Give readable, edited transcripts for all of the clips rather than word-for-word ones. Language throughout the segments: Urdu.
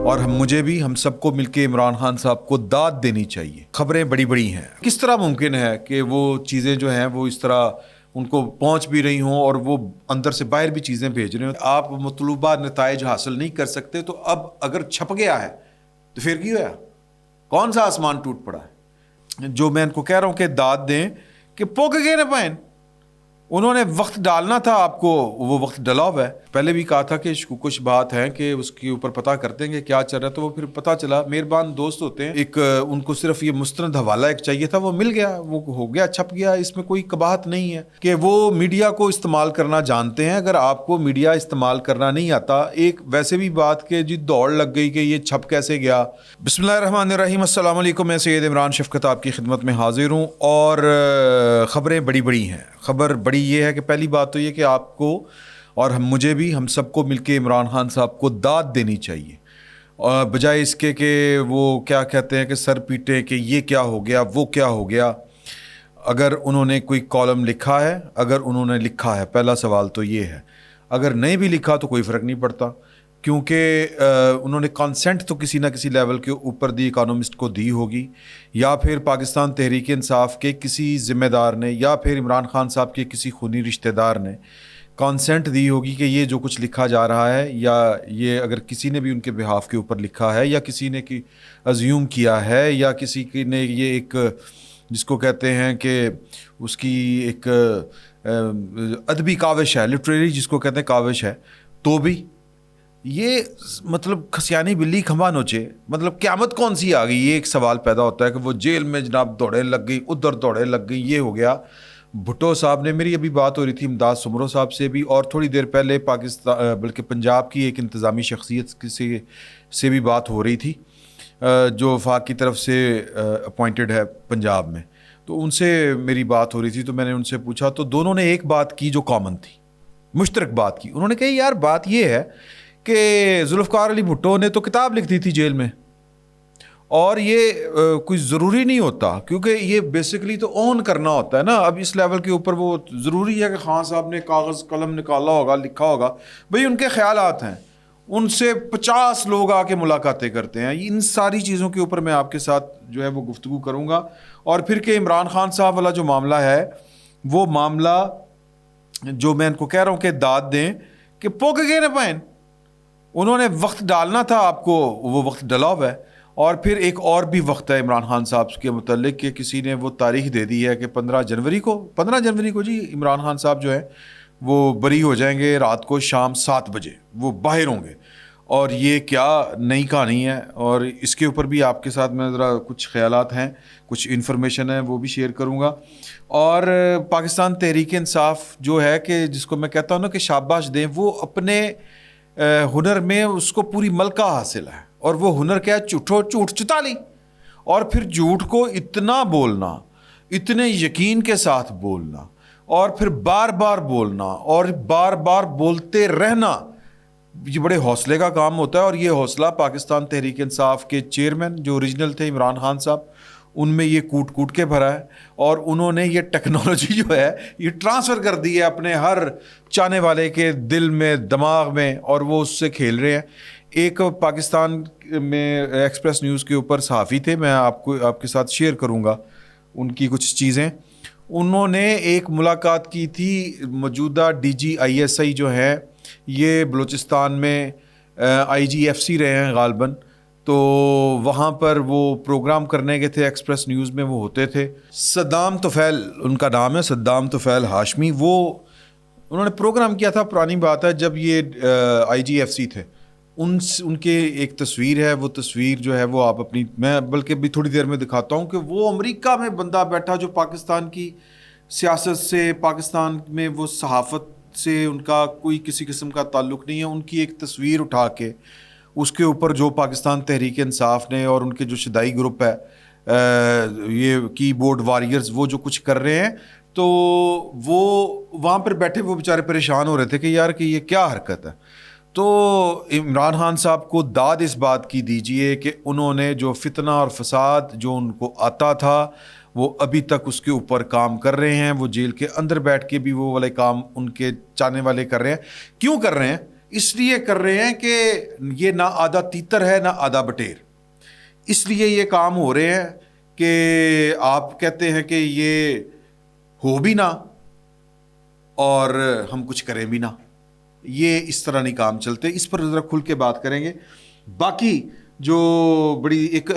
اور مجھے بھی ہم سب کو مل کے عمران خان صاحب کو داد دینی چاہیے. خبریں بڑی بڑی ہیں. کس طرح ممکن ہے کہ وہ چیزیں جو ہیں وہ اس طرح ان کو پہنچ بھی رہی ہوں اور وہ اندر سے باہر بھی چیزیں بھیج رہے ہوں. آپ مطلوبہ نتائج حاصل نہیں کر سکتے تو اب اگر چھپ گیا ہے تو پھر کی ہوا؟ کون سا آسمان ٹوٹ پڑا ہے؟ جو میں ان کو کہہ رہا ہوں کہ داد دیں کہ پوک گئے نہ پائیں. انہوں نے وقت ڈالنا تھا آپ کو، وہ وقت ڈلا ہوا ہے. پہلے بھی کہا تھا کہ کچھ بات ہے کہ اس کے اوپر پتہ کرتے ہیں کہ کیا چل رہا ہے، تو وہ پھر پتہ چلا. مہربان دوست ہوتے ہیں، ایک ان کو صرف یہ مستند حوالہ ایک چاہیے تھا، وہ مل گیا، وہ ہو گیا، چھپ گیا. اس میں کوئی قباحت نہیں ہے کہ وہ میڈیا کو استعمال کرنا جانتے ہیں. اگر آپ کو میڈیا استعمال کرنا نہیں آتا، ایک ویسے بھی بات کہ جی دوڑ لگ گئی کہ یہ چھپ کیسے گیا. بسم اللہ الرحمن الرحیم. السلام علیکم. میں سید عمران شفقت آپ کی خدمت میں حاضر ہوں اور خبریں بڑی بڑی ہیں. خبر بڑی یہ ہے کہ پہلی بات تو یہ کہ آپ کو اور مجھے بھی ہم سب کو مل کے عمران خان صاحب کو داد دینی چاہیے، اور بجائے اس کے کہ وہ کیا کہتے ہیں کہ سر پیٹیں کہ یہ کیا ہو گیا، وہ کیا ہو گیا. اگر انہوں نے کوئی کالم لکھا ہے، اگر انہوں نے لکھا ہے، پہلا سوال تو یہ ہے. اگر نہیں بھی لکھا تو کوئی فرق نہیں پڑتا، کیونکہ انہوں نے کانسنٹ تو کسی نہ کسی لیول کے اوپر دی اکانومسٹ کو دی ہوگی، یا پھر پاکستان تحریک انصاف کے کسی ذمہ دار نے، یا پھر عمران خان صاحب کے کسی خونی رشتہ دار نے کانسنٹ دی ہوگی کہ یہ جو کچھ لکھا جا رہا ہے، یا یہ اگر کسی نے بھی ان کے بہاف کے اوپر لکھا ہے، یا کسی نے ازیوم کیا ہے، یا کسی نے یہ ایک جس کو کہتے ہیں کہ اس کی ایک ادبی کاوش ہے، لٹریری جس کو کہتے ہیں کاوش ہے، تو بھی یہ مطلب کھسیانی بلی کھمبا نوچے، مطلب قیامت کون سی آ گئی. یہ ایک سوال پیدا ہوتا ہے کہ وہ جیل میں جناب دوڑے لگ گئی، ادھر دوڑے لگ گئی، یہ ہو گیا. بھٹو صاحب نے، میری ابھی بات ہو رہی تھی امداد سمرو صاحب سے بھی، اور تھوڑی دیر پہلے پاکستان بلکہ پنجاب کی ایک انتظامی شخصیت سے بھی بات ہو رہی تھی جو وفاق کی طرف سے اپوائنٹڈ ہے پنجاب میں. تو ان سے میری بات ہو رہی تھی، تو میں نے ان سے پوچھا تو دونوں نے ایک بات کی جو کامن تھی، مشترک بات کی. انہوں نے کہا یار بات یہ ہے کہ ذوالفقار علی بھٹو نے تو کتاب لکھ دی تھی جیل میں، اور یہ کوئی ضروری نہیں ہوتا، کیونکہ یہ بیسیکلی تو اون کرنا ہوتا ہے نا. اب اس لیول کے اوپر وہ ضروری ہے کہ خان صاحب نے کاغذ قلم نکالا ہوگا، لکھا ہوگا. بھئی ان کے خیالات ہیں، ان سے 50 لوگ آ کے ملاقاتیں کرتے ہیں. ان ساری چیزوں کے اوپر میں آپ کے ساتھ جو ہے وہ گفتگو کروں گا. اور پھر کہ عمران خان صاحب والا جو معاملہ ہے، وہ معاملہ جو میں ان کو کہہ رہا ہوں کہ داد دیں کہ پوک گئے نہ پائیں. انہوں نے وقت ڈالنا تھا آپ کو، وہ وقت ڈلا ہوا ہے. اور پھر ایک اور بھی وقت ہے عمران خان صاحب کے متعلق کہ کسی نے وہ تاریخ دے دی ہے کہ 15 جنوری کو جی عمران خان صاحب جو ہے وہ بری ہو جائیں گے. رات کو شام 7 بجے وہ باہر ہوں گے. اور یہ کیا نئی کہانی ہے، اور اس کے اوپر بھی آپ کے ساتھ میں ذرا کچھ خیالات ہیں، کچھ انفارمیشن ہے، وہ بھی شیئر کروں گا. اور پاکستان تحریک انصاف جو ہے کہ جس کو میں کہتا ہوں نا کہ شاباش دیں، وہ اپنے ہنر میں اس کو پوری ملکہ حاصل ہے. اور وہ ہنر کیا ہے؟ جھوٹ چتالی. اور پھر جھوٹ کو اتنا بولنا، اتنے یقین کے ساتھ بولنا، اور پھر بار بار بولنا، اور بار بار بولتے رہنا، یہ بڑے حوصلے کا کام ہوتا ہے. اور یہ حوصلہ پاکستان تحریک انصاف کے چیئرمین جو اوریجنل تھے عمران خان صاحب، ان میں یہ کوٹ کوٹ کے بھرا ہے. اور انہوں نے یہ ٹیکنالوجی جو ہے یہ ٹرانسفر کر دی ہے اپنے ہر چاہنے والے کے دل میں، دماغ میں، اور وہ اس سے کھیل رہے ہیں. ایک پاکستان میں ایکسپریس نیوز کے اوپر صحافی تھے، میں آپ کے ساتھ شیئر کروں گا ان کی کچھ چیزیں. انہوں نے ایک ملاقات کی تھی موجودہ DGISI جو ہے، یہ بلوچستان میں IGFC رہے ہیں غالباً. تو وہاں پر وہ پروگرام کرنے گئے تھے، ایکسپریس نیوز میں وہ ہوتے تھے. صدام طفیل ان کا نام ہے، صدام طفیل ہاشمی. وہ انہوں نے پروگرام کیا تھا، پرانی بات ہے، جب یہ IGFC تھے. ان کے ایک تصویر ہے، وہ تصویر جو ہے وہ آپ اپنی، میں بلکہ بھی تھوڑی دیر میں دکھاتا ہوں، کہ وہ امریکہ میں بندہ بیٹھا جو پاکستان کی سیاست سے، پاکستان میں وہ صحافت سے ان کا کوئی کسی قسم کا تعلق نہیں ہے. ان کی ایک تصویر اٹھا کے اس کے اوپر جو پاکستان تحریک انصاف نے اور ان کے جو شدائی گروپ ہے، یہ کی بورڈ واریئرز، وہ جو کچھ کر رہے ہیں، تو وہ وہاں پر بیٹھے وہ بیچارے پریشان ہو رہے تھے کہ یار کہ یہ کیا حرکت ہے. تو عمران خان صاحب کو داد اس بات کی دیجئے کہ انہوں نے جو فتنہ اور فساد جو ان کو آتا تھا، وہ ابھی تک اس کے اوپر کام کر رہے ہیں. وہ جیل کے اندر بیٹھ کے بھی وہ والے کام ان کے چاہنے والے کر رہے ہیں. کیوں کر رہے ہیں؟ اس لیے کر رہے ہیں کہ یہ نہ آدھا تیتر ہے نہ آدھا بٹیر، اس لیے یہ کام ہو رہے ہیں کہ آپ کہتے ہیں کہ یہ ہو بھی نہ اور ہم کچھ کریں بھی نہ، یہ اس طرح نہیں کام چلتے. اس پر ذرا کھل کے بات کریں گے. باقی جو بڑی ایک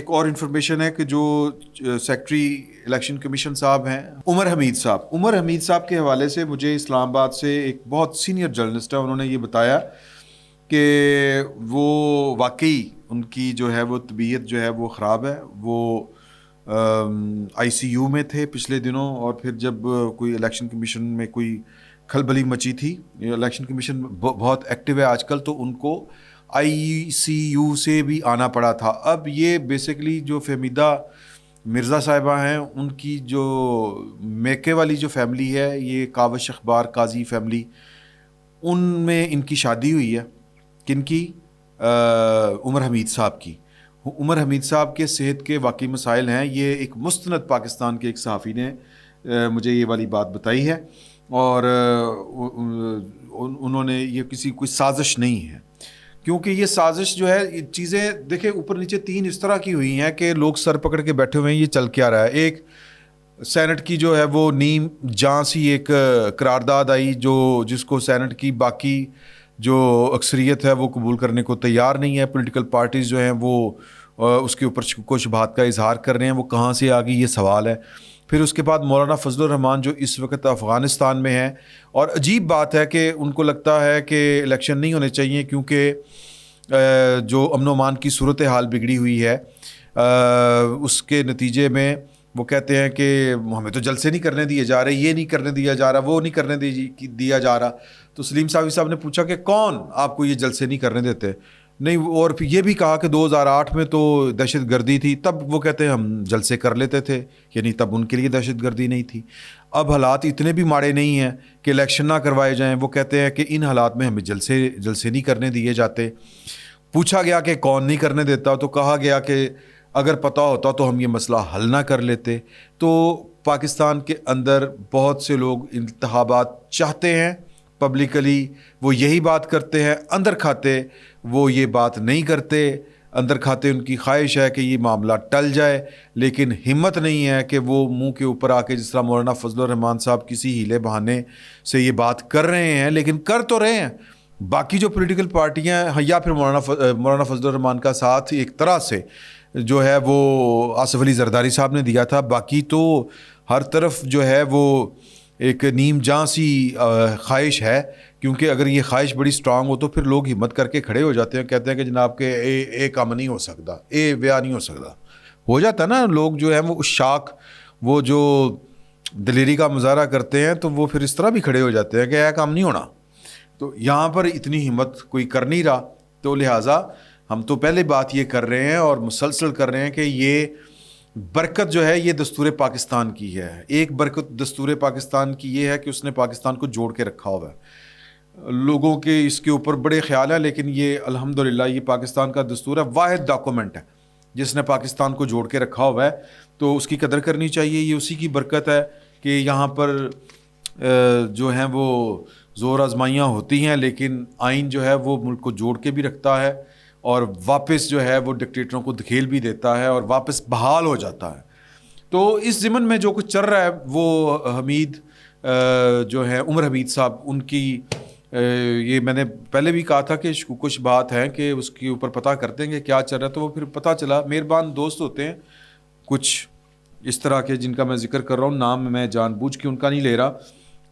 اور انفارمیشن ہے کہ جو سیکرٹری الیکشن کمیشن صاحب ہیں عمر حمید صاحب کے حوالے سے مجھے اسلام آباد سے ایک بہت سینئر جرنلسٹ ہے، انہوں نے یہ بتایا کہ وہ واقعی ان کی جو ہے وہ طبیعت جو ہے وہ خراب ہے. وہ آئی سی یو میں تھے پچھلے دنوں، اور پھر جب کوئی الیکشن کمیشن میں کوئی کھلبلی مچی تھی، الیکشن کمیشن بہت ایکٹیو ہے آج کل، تو ان کو آئی سی یو سے بھی آنا پڑا تھا. اب یہ بیسیکلی جو فہمیدہ مرزا صاحبہ ہیں ان کی جو میکے والی جو فیملی ہے، یہ کاوش اخبار قاضی فیملی، ان میں ان کی شادی ہوئی ہے. کن کی؟ عمر حمید صاحب کی. عمر حمید صاحب کے صحت کے واقعی مسائل ہیں. یہ ایک مستند پاکستان کے ایک صحافی نے مجھے یہ والی بات بتائی ہے، اور انہوں نے یہ کوئی سازش نہیں ہے، کیونکہ یہ سازش جو ہے چیزیں دیکھیں اوپر نیچے تین اس طرح کی ہوئی ہیں کہ لوگ سر پکڑ کے بیٹھے ہوئے ہیں یہ چل کیا رہا ہے. ایک سینٹ کی جو ہے وہ نیم جہاں سی ایک قرارداد آئی جس کو سینٹ کی باقی جو اکثریت ہے وہ قبول کرنے کو تیار نہیں ہے. پولیٹیکل پارٹیز جو ہیں وہ اس کے اوپر شکوک و شبہات کا اظہار کر رہے ہیں، وہ کہاں سے آ گئی یہ سوال ہے. پھر اس کے بعد مولانا فضل الرحمان جو اس وقت افغانستان میں ہیں، اور عجیب بات ہے کہ ان کو لگتا ہے کہ الیکشن نہیں ہونے چاہیے کیونکہ جو امن و امان کی صورتحال بگڑی ہوئی ہے، اس کے نتیجے میں وہ کہتے ہیں کہ ہمیں تو جلسے نہیں کرنے دیے جا رہے، یہ نہیں کرنے دیا جا رہا، وہ نہیں کرنے دیا جا رہا. تو سلیم صاحب نے پوچھا کہ کون آپ کو یہ جلسے نہیں کرنے دیتے؟ نہیں، اور پھر یہ بھی کہا کہ 2008 میں تو دہشت گردی تھی، تب وہ کہتے ہیں ہم جلسے کر لیتے تھے، یعنی تب ان کے لیے دہشت گردی نہیں تھی. اب حالات اتنے بھی ماڑے نہیں ہیں کہ الیکشن نہ کروائے جائیں. وہ کہتے ہیں کہ ان حالات میں ہمیں جلسے نہیں کرنے دیے جاتے. پوچھا گیا کہ کون نہیں کرنے دیتا، تو کہا گیا کہ اگر پتہ ہوتا تو ہم یہ مسئلہ حل نہ کر لیتے. تو پاکستان کے اندر بہت سے لوگ انتخابات چاہتے ہیں، پبلکلی وہ یہی بات کرتے ہیں، اندر کھاتے وہ یہ بات نہیں کرتے. اندر کھاتے ان کی خواہش ہے کہ یہ معاملہ ٹل جائے، لیکن ہمت نہیں ہے کہ وہ منہ کے اوپر آ کے جس طرح مولانا فضل الرحمان صاحب کسی ہیلے بہانے سے یہ بات کر رہے ہیں، لیکن کر تو رہے ہیں. باقی جو پولیٹیکل پارٹیاں یا پھر مولانا فضل الرحمان کا ساتھ ایک طرح سے جو ہے وہ آصف علی زرداری صاحب نے دیا تھا. باقی تو ہر طرف جو ہے وہ ایک نیم جہاں سی خواہش ہے، کیونکہ اگر یہ خواہش بڑی اسٹرانگ ہو تو پھر لوگ ہمت کر کے کھڑے ہو جاتے ہیں، کہتے ہیں کہ جناب کہ اے کام نہیں ہو سکتا، اے بیاہ نہیں ہو سکتا. ہو جاتا نا، لوگ جو ہیں وہ اشاک، وہ جو دلیری کا مظاہرہ کرتے ہیں تو وہ پھر اس طرح بھی کھڑے ہو جاتے ہیں کہ اے کام نہیں ہونا. تو یہاں پر اتنی ہمت کوئی کر نہیں رہا، تو لہٰذا ہم تو پہلے بات یہ کر رہے ہیں اور مسلسل کر رہے ہیں کہ یہ برکت جو ہے یہ دستور پاکستان کی ہے. ایک برکت دستور پاکستان کی یہ ہے کہ اس نے پاکستان کو جوڑ کے رکھا ہوا ہے. لوگوں کے اس کے اوپر بڑے خیال ہیں، لیکن یہ الحمدللہ یہ پاکستان کا دستور ہے، واحد ڈاکومنٹ ہے جس نے پاکستان کو جوڑ کے رکھا ہوا ہے. تو اس کی قدر کرنی چاہیے. یہ اسی کی برکت ہے کہ یہاں پر جو ہیں وہ زور آزمائیاں ہوتی ہیں، لیکن آئین جو ہے وہ ملک کو جوڑ کے بھی رکھتا ہے، اور واپس جو ہے وہ ڈکٹیٹروں کو دھکیل بھی دیتا ہے اور واپس بحال ہو جاتا ہے. تو اس ضمن میں جو کچھ چل رہا ہے وہ حمید جو ہے عمر حمید صاحب، ان کی یہ میں نے پہلے بھی کہا تھا کہ کچھ بات ہے کہ اس کے اوپر پتہ کرتے ہیں کہ کیا چل رہا ہے. تو وہ پھر پتہ چلا، مہربان دوست ہوتے ہیں کچھ اس طرح کے جن کا میں ذکر کر رہا ہوں، نام میں جان بوجھ کے ان کا نہیں لے رہا،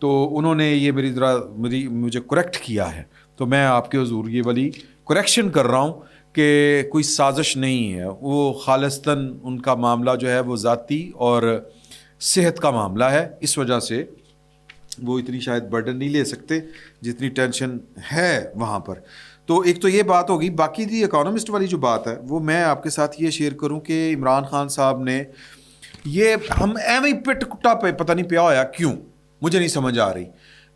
تو انہوں نے یہ مجھے کریکٹ کیا ہے. تو میں آپ کے حضور یہ والی کریکشن کر رہا ہوں کہ کوئی سازش نہیں ہے، وہ خالصتاً ان کا معاملہ جو ہے وہ ذاتی اور صحت کا معاملہ ہے. اس وجہ سے وہ اتنی شاید برڈن نہیں لے سکتے جتنی ٹینشن ہے وہاں پر. تو ایک تو یہ بات ہوگی. باقی دی اکانومسٹ والی جو بات ہے وہ میں آپ کے ساتھ یہ شیئر کروں کہ عمران خان صاحب نے یہ ہم ایویں پٹ کٹا پہ پتہ نہیں پیا ہوا کیوں، مجھے نہیں سمجھ آ رہی.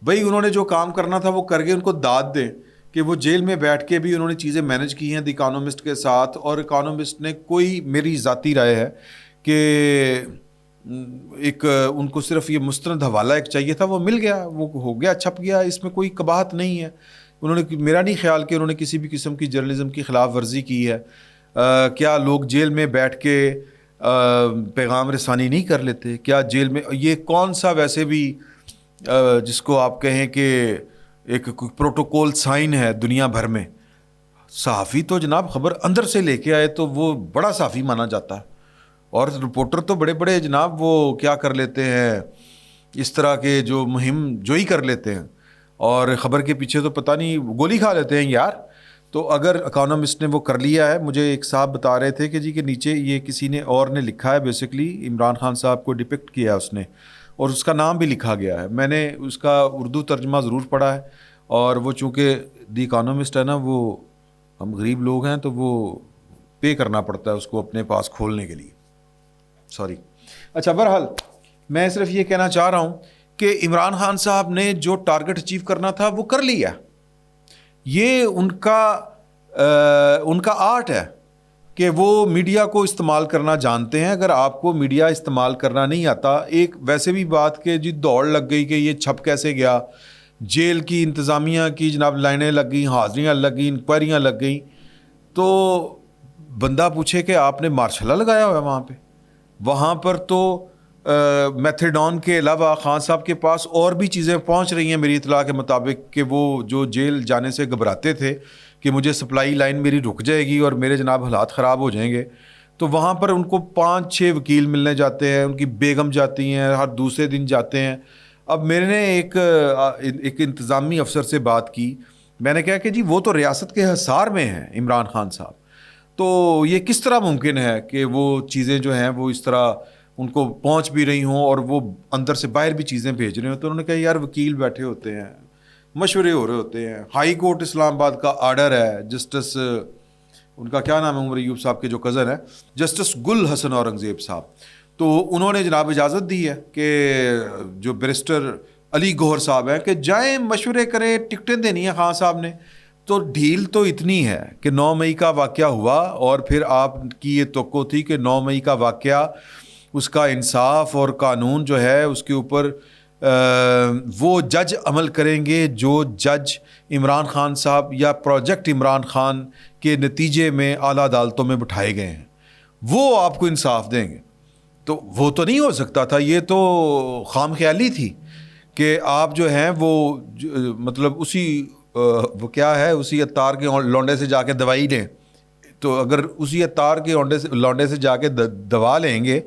بھائی انہوں نے جو کام کرنا تھا وہ کر گئے، ان کو داد دیں کہ وہ جیل میں بیٹھ کے بھی انہوں نے چیزیں مینج کی ہیں دی اکانومسٹ کے ساتھ. اور اکانومسٹ نے کوئی، میری ذاتی رائے ہے کہ ایک ان کو صرف یہ مستند حوالہ ایک چاہیے تھا، وہ مل گیا، وہ ہو گیا، چھپ گیا، اس میں کوئی قباحت نہیں ہے. انہوں نے میرا نہیں خیال کہ انہوں نے کسی بھی قسم کی جرنلزم کی خلاف ورزی کی ہے. کیا لوگ جیل میں بیٹھ کے پیغام رسانی نہیں کر لیتے؟ کیا جیل میں یہ کون سا ویسے بھی جس کو آپ کہیں کہ ایک پروٹوکول سائن ہے دنیا بھر میں؟ صحافی تو جناب خبر اندر سے لے کے آئے تو وہ بڑا صحافی مانا جاتا ہے, اور رپورٹر تو بڑے بڑے جناب وہ کیا کر لیتے ہیں, اس طرح کے جو مہم جوئی کر لیتے ہیں, اور خبر کے پیچھے تو پتہ نہیں گولی کھا لیتے ہیں یار. تو اگر اکانومسٹ نے وہ کر لیا ہے, مجھے ایک صاحب بتا رہے تھے کہ جی کہ نیچے یہ کسی نے اور نے لکھا ہے, بیسکلی عمران خان صاحب کو ڈپکٹ کیا ہے اس نے, اور اس کا نام بھی لکھا گیا ہے. میں نے اس کا اردو ترجمہ ضرور پڑھا ہے, اور وہ چونکہ دی اکانومسٹ ہے نا, وہ ہم غریب لوگ ہیں تو وہ پے کرنا پڑتا ہے اس کو اپنے پاس کھولنے کے لیے, سوری. اچھا, بہرحال میں صرف یہ کہنا چاہ رہا ہوں کہ عمران خان صاحب نے جو ٹارگٹ اچیو کرنا تھا وہ کر لیا. یہ ان کا آرٹ ہے کہ وہ میڈیا کو استعمال کرنا جانتے ہیں. اگر آپ کو میڈیا استعمال کرنا نہیں آتا, ایک ویسے بھی بات کہ جی دوڑ لگ گئی کہ یہ چھپ کیسے گیا, جیل کی انتظامیہ کی جناب لائنیں لگ گئیں, حاضریاں لگ گئیں, انکوائریاں لگ گئیں, تو بندہ پوچھے کہ آپ نے مارشلہ لگایا ہوا ہے وہاں پہ. وہاں پر تو میتھیڈون کے علاوہ خان صاحب کے پاس اور بھی چیزیں پہنچ رہی ہیں میری اطلاع کے مطابق, کہ وہ جو جیل جانے سے گھبراتے تھے کہ مجھے سپلائی لائن میری رک جائے گی اور میرے جناب حالات خراب ہو جائیں گے, تو وہاں پر ان کو 5-6 وکیل ملنے جاتے ہیں, ان کی بیگم جاتی ہیں, ہر دوسرے دن جاتے ہیں. اب میں نے ایک انتظامی افسر سے بات کی, میں نے کہا کہ جی وہ تو ریاست کے حصار میں ہیں عمران خان صاحب, تو یہ کس طرح ممکن ہے کہ وہ چیزیں جو ہیں وہ اس طرح ان کو پہنچ بھی رہی ہوں اور وہ اندر سے باہر بھی چیزیں بھیج رہے ہوں؟ تو انہوں نے کہا یار وکیل بیٹھے ہوتے ہیں, مشورے ہو رہے ہوتے ہیں, ہائی کورٹ اسلام آباد کا آرڈر ہے, جسٹس ان کا کیا نام ہے, عمر ایوب صاحب کے جو کزن ہے, جسٹس گل حسن اورنگزیب صاحب, تو انہوں نے جناب اجازت دی ہے کہ جو بیرسٹر علی گوہر صاحب ہیں کہ جائیں مشورے کریں, ٹکٹیں دینی ہیں خان صاحب نے. تو ڈھیل تو اتنی ہے کہ 9 مئی کا واقعہ ہوا, اور پھر آپ کی یہ توقع تھی کہ 9 مئی کا واقعہ اس کا انصاف اور قانون جو ہے اس کے اوپر وہ جج عمل کریں گے جو جج عمران خان صاحب یا پروجیکٹ عمران خان کے نتیجے میں اعلیٰ عدالتوں میں بٹھائے گئے ہیں, وہ آپ کو انصاف دیں گے. تو وہ تو نہیں ہو سکتا تھا, یہ تو خام خیالی تھی کہ آپ جو ہیں وہ مطلب اسی وہ کیا ہے, اسی اتار کے لونڈے سے جا کے دوائی لیں. تو اگر اسی اتار کے لونڈے سے جا کے دوا لیں گے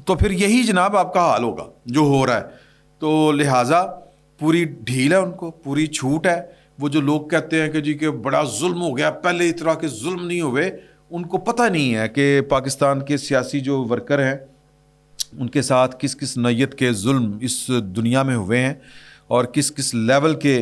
تو پھر یہی جناب آپ کا حال ہوگا جو ہو رہا ہے. تو لہٰذا پوری ڈھیل ہے ان کو, پوری چھوٹ ہے. وہ جو لوگ کہتے ہیں کہ جی کہ بڑا ظلم ہو گیا, پہلے اس طرح کے ظلم نہیں ہوئے, ان کو پتہ نہیں ہے کہ پاکستان کے سیاسی جو ورکر ہیں ان کے ساتھ کس کس نوعیت کے ظلم اس دنیا میں ہوئے ہیں, اور کس کس لیول کے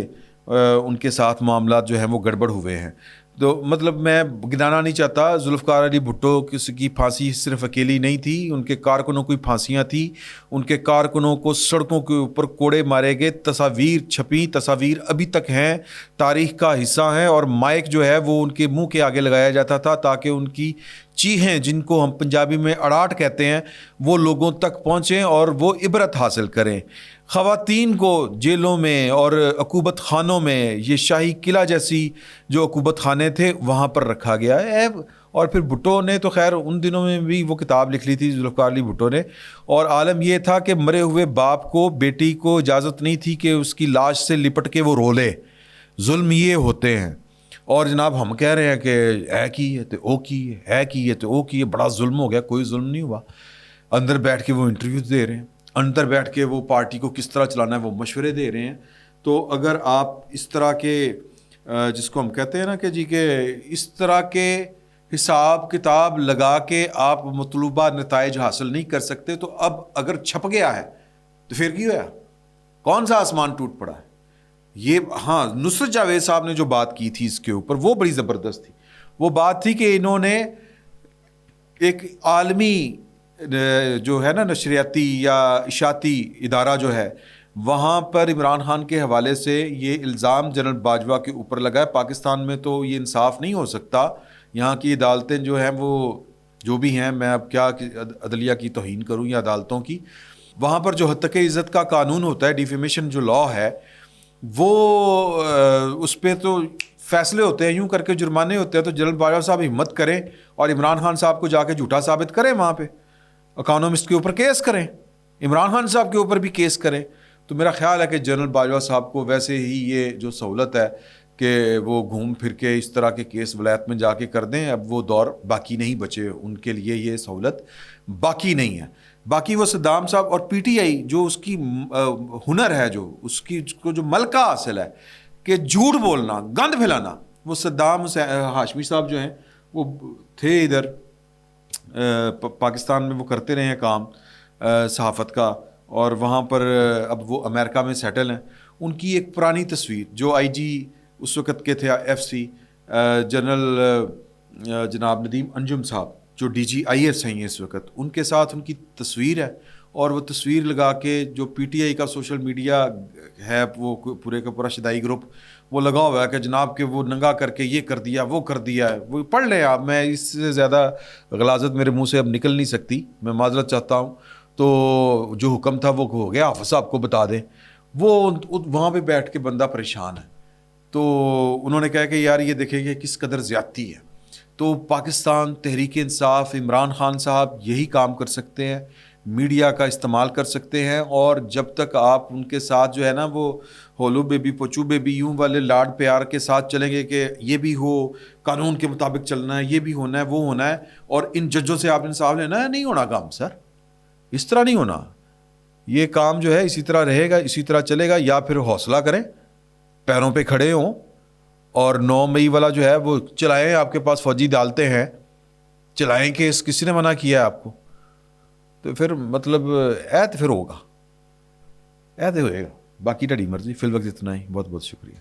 ان کے ساتھ معاملات جو ہیں وہ گڑبڑ ہوئے ہیں. تو مطلب میں گنانا نہیں چاہتا, ذوالفقار علی بھٹو کی پھانسی صرف اکیلی نہیں تھی, ان کے کارکنوں کی پھانسیاں تھیں, ان کے کارکنوں کو سڑکوں کے اوپر کوڑے مارے گئے, تصاویر چھپیں, تصاویر ابھی تک ہیں, تاریخ کا حصہ ہیں, اور مائک جو ہے وہ ان کے منہ کے آگے لگایا جاتا تھا تاکہ ان کی چیخیں, جن کو ہم پنجابی میں اڑاٹ کہتے ہیں, وہ لوگوں تک پہنچیں اور وہ عبرت حاصل کریں. خواتین کو جیلوں میں اور عقوبت خانوں میں, یہ شاہی قلعہ جیسی جو عقوبت خانے تھے وہاں پر رکھا گیا ہے. اور پھر بھٹو نے تو خیر ان دنوں میں بھی وہ کتاب لکھ لی تھی ذوالفقار علی بھٹو نے, اور عالم یہ تھا کہ مرے ہوئے باپ کو بیٹی کو اجازت نہیں تھی کہ اس کی لاش سے لپٹ کے وہ رو لے. ظلم یہ ہوتے ہیں. اور جناب ہم کہہ رہے ہیں کہ اے کی ہے تو او کی ہے کی ہے تو او کی ہے, بڑا ظلم ہو گیا. کوئی ظلم نہیں ہوا. اندر بیٹھ کے وہ انٹرویوز دے رہے ہیں, اندر بیٹھ کے وہ پارٹی کو کس طرح چلانا ہے وہ مشورے دے رہے ہیں. تو اگر آپ اس طرح کے جس کو ہم کہتے ہیں نا کہ جی کہ اس طرح کے حساب کتاب لگا کے آپ مطلوبہ نتائج حاصل نہیں کر سکتے, تو اب اگر چھپ گیا ہے تو پھر کی ہوا, کون سا آسمان ٹوٹ پڑا ہے. یہ ہاں نصرت جاوید صاحب نے جو بات کی تھی اس کے اوپر وہ بڑی زبردست تھی. وہ بات تھی کہ انہوں نے ایک عالمی جو ہے نا نشریاتی یا اشاعتی ادارہ جو ہے وہاں پر عمران خان کے حوالے سے یہ الزام جنرل باجوہ کے اوپر لگا ہے. پاکستان میں تو یہ انصاف نہیں ہو سکتا, یہاں کی عدالتیں جو ہیں وہ جو بھی ہیں, میں اب کیا عدلیہ کی توہین کروں یا عدالتوں کی, وہاں پر جو حتک عزت کا قانون ہوتا ہے, ڈیفیمیشن جو لاء ہے, وہ اس پہ تو فیصلے ہوتے ہیں، یوں کر کے جرمانے ہوتے ہیں، تو جنرل باجوہ صاحب ہمت کریں اور عمران خان صاحب کو جا کے جھوٹا ثابت کریں، وہاں پہ اکانومسٹ کے اوپر کیس کریں، عمران خان صاحب کے اوپر بھی کیس کریں. تو میرا خیال ہے کہ جنرل باجوہ صاحب کو ویسے ہی یہ جو سہولت ہے کہ وہ گھوم پھر کے اس طرح کے کیس ولایت میں جا کے کر دیں، اب وہ دور باقی نہیں بچے، ان کے لیے یہ سہولت باقی نہیں ہے. باقی وہ صدام صاحب اور پی ٹی آئی جو اس کی ہنر ہے، جو اس کی کو جو ملکہ حاصل ہے کہ جھوٹ بولنا، گند پھیلانا، وہ صدام ہاشمی صاحب جو ہیں وہ تھے ادھر پاکستان میں، وہ کرتے رہے ہیں کام صحافت کا، اور وہاں پر اب وہ امریکہ میں سیٹل ہیں. ان کی ایک پرانی تصویر جو آئی جی اس وقت کے تھے ایف سی جنرل جناب ندیم انجم صاحب جو ڈی جی آئی ایس ہیں اس وقت، ان کے ساتھ ان کی تصویر ہے، اور وہ تصویر لگا کے جو پی ٹی آئی کا سوشل میڈیا ہے، وہ پورے کا پورا شدائی گروپ وہ لگا ہوا ہے کہ جناب کہ وہ ننگا کر کے یہ کر دیا وہ کر دیا ہے. وہ پڑھ لیں آپ، میں اس سے زیادہ غلاظت میرے منہ سے اب نکل نہیں سکتی، میں معذرت چاہتا ہوں. تو جو حکم تھا وہ ہو گیا، حافظ صاحب کو بتا دیں. وہ وہاں پہ بیٹھ کے بندہ پریشان ہے. تو انہوں نے کہا کہ یار یہ دیکھیں کہ کس قدر زیادتی ہے. تو پاکستان تحریک انصاف عمران خان صاحب یہی کام کر سکتے ہیں، میڈیا کا استعمال کر سکتے ہیں، اور جب تک آپ ان کے ساتھ جو ہے نا وہ ہولو بیبی پوچو بیبی یوں والے لاڈ پیار کے ساتھ چلیں گے کہ یہ بھی ہو، قانون کے مطابق چلنا ہے، یہ بھی ہونا ہے، وہ ہونا ہے، اور ان ججوں سے آپ انصاف لینا ہے، نہیں ہونا کام سر، اس طرح نہیں ہونا. یہ کام جو ہے اسی طرح رہے گا، اسی طرح چلے گا. یا پھر حوصلہ کریں، پیروں پہ کھڑے ہوں، اور 9 مئی والا جو ہے وہ چلائیں. آپ کے پاس فوجی ڈالتے ہیں، چلائیں کیس، کسی نے منع کیا ہے آپ کو؟ تو پھر مطلب پھر ہوگا، ہوئے گا. باقی ٹھڑی مرضی. فی الوقت اتنا ہی. بہت بہت شکریہ.